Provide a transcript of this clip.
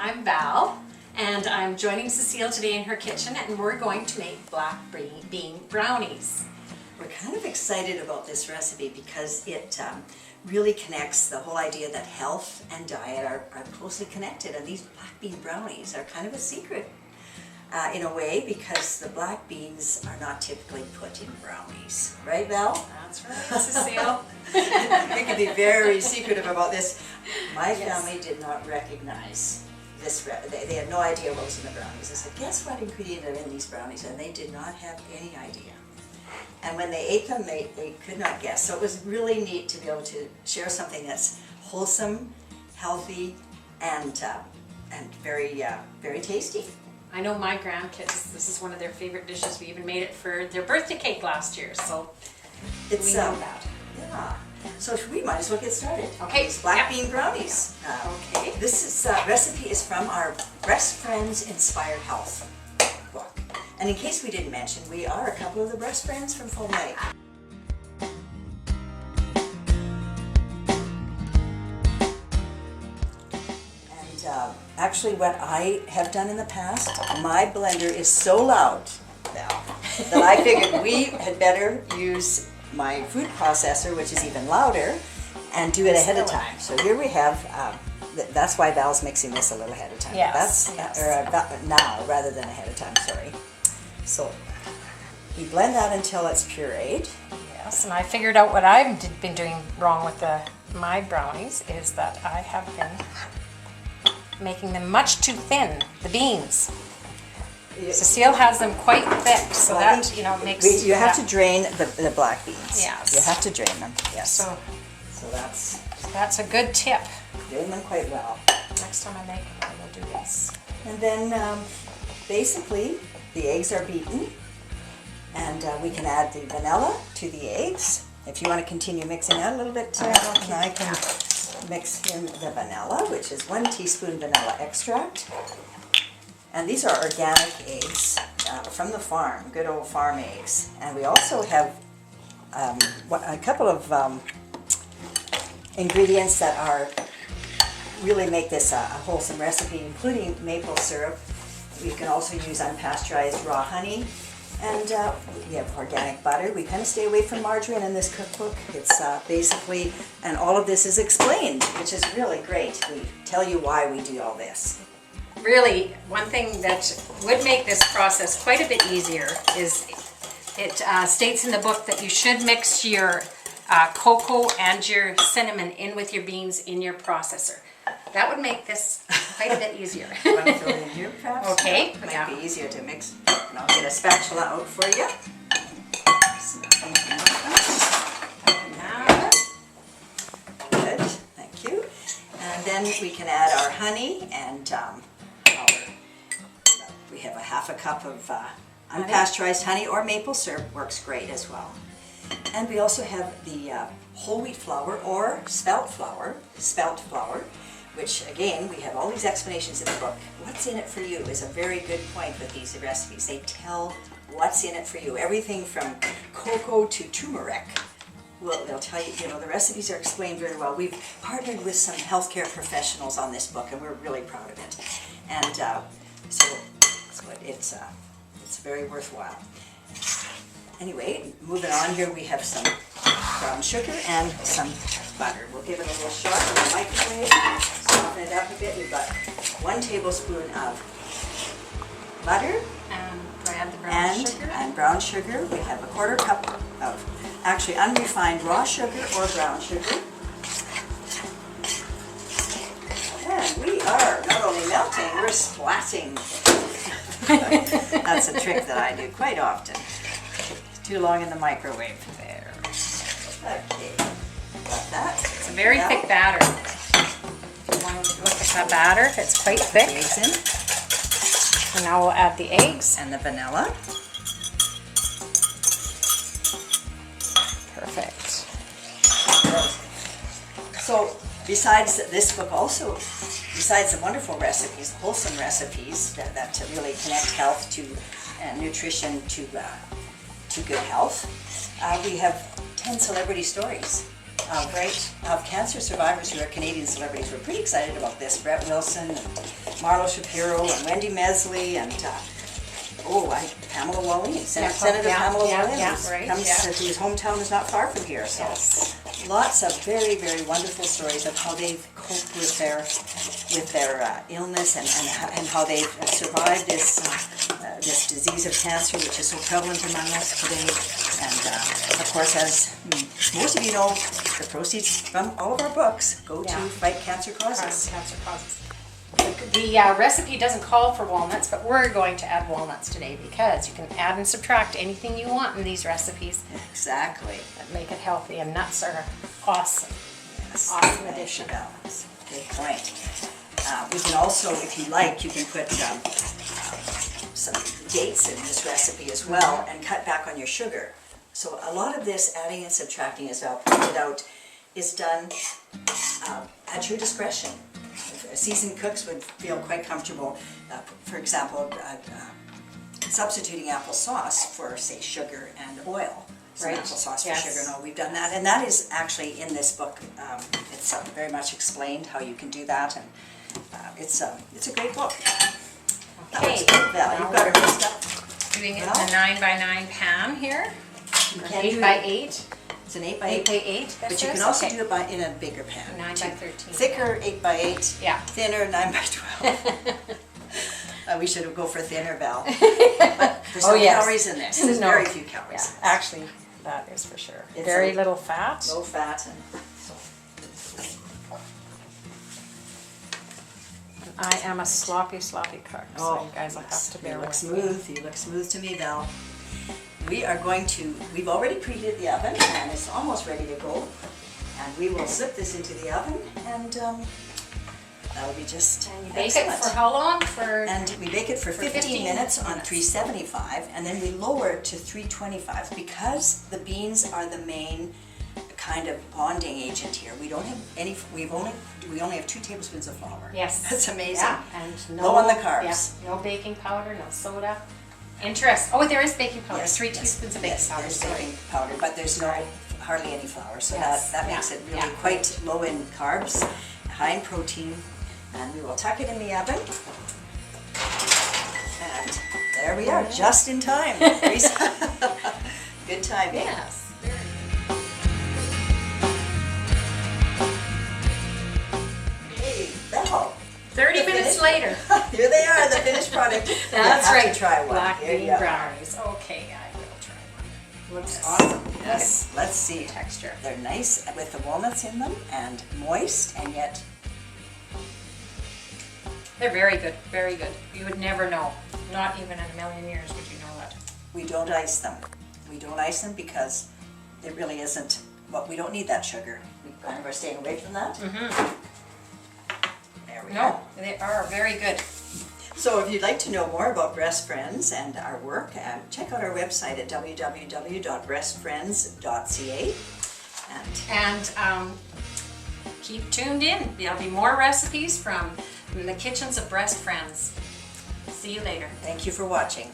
I'm Val, and I'm joining Cecile today in her kitchen, and we're going to make black bean brownies. We're kind of excited about this recipe because it really connects the whole idea that health and diet are closely connected, and these black bean brownies are kind of a secret in a way because the black beans are not typically put in brownies. Right, Val? That's right, Cecile. We can be very secretive about this. My Yes. family did not recognize this. They had no idea what was in the brownies. I said, guess what ingredient are in these brownies? And they did not have any idea. And when they ate them, they could not guess. So it was really neat to be able to share something that's wholesome, healthy, and very tasty. I know my grandkids, this is one of their favorite dishes. We even made it for their birthday cake last year, so It's we know that. Yeah. So we might as well get started. Okay. These black Yep. bean brownies. Okay. This recipe is from our Breast Friends Inspired Health book. And in case we didn't mention, we are a couple of the Breast Friends from Full Lake. And actually what I have done in the past, my blender is so loud now that I figured we had better use my food processor, which is even louder, and do it ahead of time. So here we have, that's why Val's mixing this a little ahead of time. Yes, Now rather than ahead of time, sorry. So we blend that until it's pureed. Yes, and I figured out what I've been doing wrong with my brownies is that I have been making them much too thin, the beans. Cecile has them quite thick, so Well, I that, think makes... you have to drain the black beans. Yes. You have to drain them, yes. So So that's a good tip. drain them quite well. Next time I make them, I will do this. And then basically the eggs are beaten, and we can add the vanilla to the eggs. If you want to continue mixing that a little bit, and I can mix in the vanilla, which is 1 teaspoon vanilla extract. And these are organic eggs from the farm, good old farm eggs. And we also have a couple of ingredients that really make this a wholesome recipe, including maple syrup. We can also use unpasteurized raw honey, and we have organic butter. We kind of stay away from margarine in this cookbook. It's basically, and all of this is explained, which is really great. We tell you why we do all this. Really, one thing that would make this process quite a bit easier is it states in the book that you should mix your cocoa and your cinnamon in with your beans in your processor. That would make this quite a bit easier. You want to fill in here, perhaps? Okay, It might yeah. be easier to mix. And I'll get a spatula out for you. Good, thank you. And then we can add our honey, and we have a half a cup of unpasteurized honey, or maple syrup works great as well. And we also have the whole wheat flour or spelt flour, which again, we have all these explanations in the book. What's in it for you is a very good point with these recipes. They tell what's in it for you. Everything from cocoa to turmeric. Well, they'll tell you, the recipes are explained very well. We've partnered with some healthcare professionals on this book, and we're really proud of it. And so it's very worthwhile. Anyway, moving on here, we have some brown sugar and some butter. We'll give it a little shot in the microwave, soften it up a bit. We've got 1 tablespoon of butter Do I add the brown sugar? and brown sugar. We have a 1/4 cup of actually unrefined raw sugar or brown sugar. And we are not only melting, we're splatting. That's a trick that I do quite often. Too long in the microwave there. Okay, got that. It's a very thick batter. If you want to look at that batter, it's quite thick. Eggs in, And now we'll add the eggs. and the vanilla. Perfect. So besides this book also, besides the wonderful recipes, wholesome recipes that to really connect health to nutrition to good health, we have 10 celebrity stories of cancer survivors who are Canadian celebrities. We're pretty excited about this. Brett Wilson, and Marlo Shapiro and Wendy Mesley and Pamela Wallin, Senator Pamela Wallin, whose hometown is not far from here. So lots of very, very wonderful stories of how they've coped with their illness and how they've survived this disease of cancer, which is so prevalent among us today. And of course, as most of you know, the proceeds from all of our books go to fight cancer causes. The recipe doesn't call for walnuts, but we're going to add walnuts today because you can add and subtract anything you want in these recipes. Exactly. That make it healthy, and nuts are awesome. Yes. Awesome addition. Good point. We can also, if you like, you can put some dates in this recipe as well and cut back on your sugar. So a lot of this adding and subtracting, as Val pointed out, is done at your discretion. Seasoned cooks would feel quite comfortable, for example, substituting applesauce for, say, sugar and oil. So applesauce for sugar and oil. We've done that, and that is actually in this book. It's very much explained how you can do that, and it's a great book. Okay, Val, you've got it mixed up. Doing it in a 9x9 pan here, You or can do 8x8. It's an 8x8. 8x8. But you can also do it in a bigger pan. 9x13. Thicker 8x8. Yeah. Thinner 9x12. We should go for thinner, Val. But there's no calories in this. There's very few calories. Yeah, actually, that is for sure. It's very little fat. Low fat. I am a sloppy cook, so you guys will have to bear with me. You look smooth to me, Val. We've already preheated the oven and it's almost ready to go. And we will slip this into the oven and that'll be just Bake it for how long? And we bake it for 15 minutes on 375 and then we lower it to 325 because the beans are the main kind of bonding agent here. We don't have any, we only have 2 tablespoons of flour. Yes. That's amazing. Yeah, and low on the carbs. Yeah, no baking powder, no soda. Oh, there is baking powder. Yes, 3 teaspoons of baking powder. There's baking powder, but there's hardly any flour, so that makes it really quite low in carbs, high in protein, and we will tuck it in the oven. And there we are, just in time. Good timing. Yes. Hey, Val. 30 minutes later. Here they are, the finished product. That's you have right. to try one. Black Here bean you go. brownies. Okay, I will try one. Looks awesome. Yes, let's see. Texture. They're nice with the walnuts in them and moist and yet They're very good, very good. You would never know. Not even in a million years would you know that. we don't ice them. We don't ice them because it really isn't, we don't need that sugar. We kind of are staying away from that. There we go. No, they are very good. So if you'd like to know more about Breast Friends and our work, check out our website at www.breastfriends.ca. And keep tuned in. There'll be more recipes from the kitchens of Breast Friends. See you later. Thank you for watching.